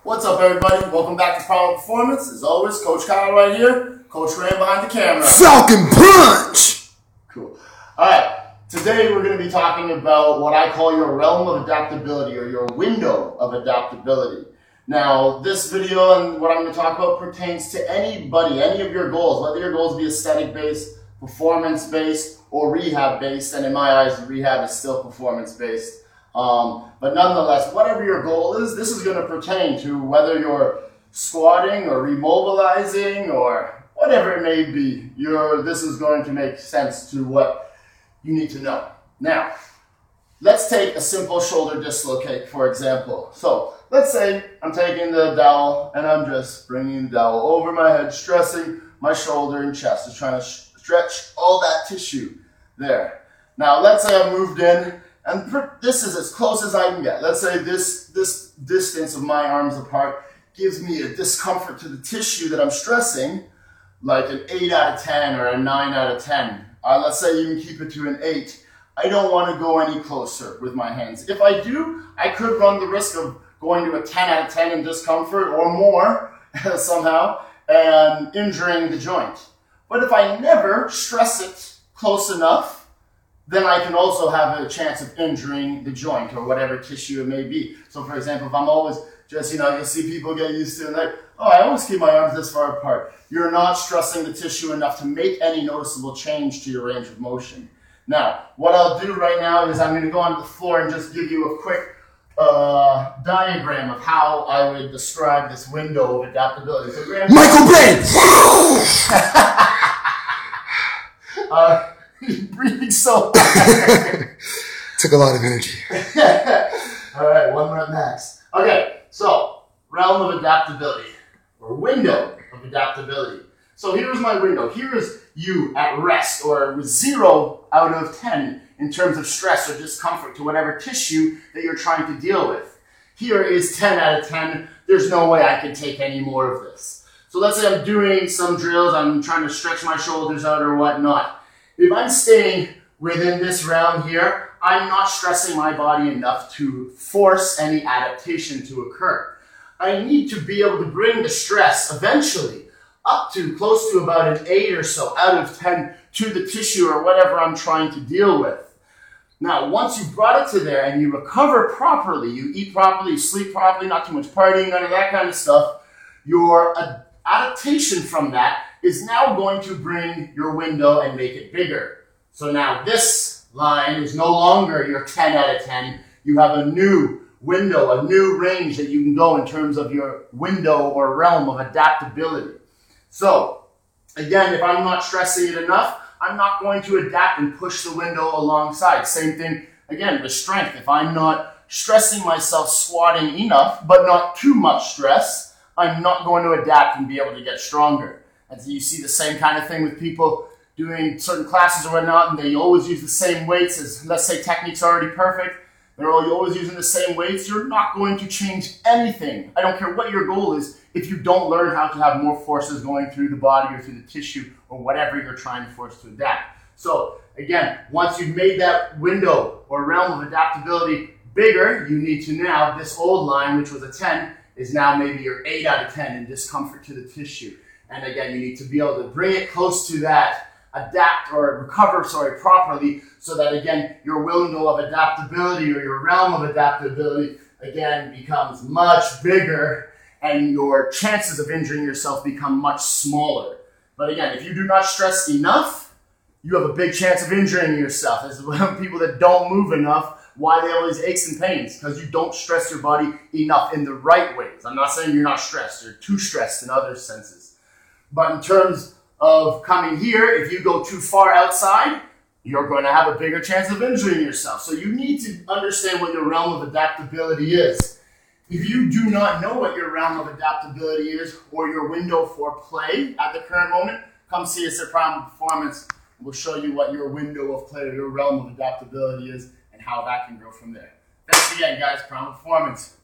What's up, everybody? Welcome back to Primal Performance. As always, Coach Kyle right here. Coach Ram behind the camera. Falcon Punch! Cool. All right. Today, we're going to be talking about what I call your realm of adaptability or your window of adaptability. Now, this video and what I'm going to talk about pertains to anybody, any of your goals, whether your goals be aesthetic-based, performance-based, or rehab-based. And in my eyes, rehab is still performance-based. But nonetheless, whatever your goal is, this is going to pertain to whether you're squatting or remobilizing or whatever it may be. This is going to make sense to what you need to know. Now, let's take a simple shoulder dislocate, for example. So let's say I'm taking the dowel and I'm just bringing the dowel over my head, stressing my shoulder and chest, just trying to stretch all that tissue there. Now, let's say I've moved in. And this is as close as I can get. Let's say this distance of my arms apart gives me a discomfort to the tissue that I'm stressing, like an 8 out of 10 or a 9 out of 10. Let's say you can keep it to an 8. I don't want to go any closer with my hands. If I do, I could run the risk of going to a 10 out of 10 in discomfort or more somehow and injuring the joint. But if I never stress it close enough, then I can also have a chance of injuring the joint or whatever tissue it may be. So for example, if I'm always just, you'll see people get used to it like, oh, I always keep my arms this far apart. You're not stressing the tissue enough to make any noticeable change to your range of motion. Now, what I'll do right now is I'm going to go onto the floor and just give you a quick diagram of how I would describe this window of adaptability. So, Michael Bay! You're breathing so hard. Took a lot of energy. All right, 1 rep max. Okay, so realm of adaptability or window of adaptability. So here's my window. Here is you at rest or with 0 out of 10 in terms of stress or discomfort to whatever tissue that you're trying to deal with. Here is 10 out of 10. There's no way I can take any more of this. So let's say I'm doing some drills. I'm trying to stretch my shoulders out or whatnot. If I'm staying within this realm here, I'm not stressing my body enough to force any adaptation to occur. I need to be able to bring the stress eventually up to close to about an 8 or so out of 10 to the tissue or whatever I'm trying to deal with. Now, once you've brought it to there and you recover properly, you eat properly, you sleep properly, not too much partying, none of that kind of stuff, your adaptation from that is now going to bring your window and make it bigger. So now this line is no longer your 10 out of 10. You have a new window, a new range that you can go in terms of your window or realm of adaptability. So again, if I'm not stressing it enough, I'm not going to adapt and push the window alongside. Same thing, again, with strength. If I'm not stressing myself squatting enough, but not too much stress, I'm not going to adapt and be able to get stronger. And so you see the same kind of thing with people doing certain classes or whatnot, and they always use the same weights as, let's say, technique's already perfect. They're always using the same weights. You're not going to change anything. I don't care what your goal is if you don't learn how to have more forces going through the body or through the tissue or whatever you're trying to force to adapt. So again, once you've made that window or realm of adaptability bigger, you need to now, this old line, which was a 10, is now maybe your 8 out of 10 in discomfort to the tissue. And again, you need to be able to bring it close to that, adapt or recover, properly, so that again, your window of adaptability or your realm of adaptability again becomes much bigger and your chances of injuring yourself become much smaller. But again, if you do not stress enough, you have a big chance of injuring yourself. As people that don't move enough, why they always aches and pains, because you don't stress your body enough in the right ways. I'm not saying you're not stressed, you're too stressed in other senses. But in terms of coming here, if you go too far outside, you're going to have a bigger chance of injuring yourself. So you need to understand what your realm of adaptability is. If you do not know what your realm of adaptability is or your window for play at the current moment, come see us at Primal Performance. We'll show you what your window of play or your realm of adaptability is and how that can grow from there. Thanks again, guys. Primal Performance.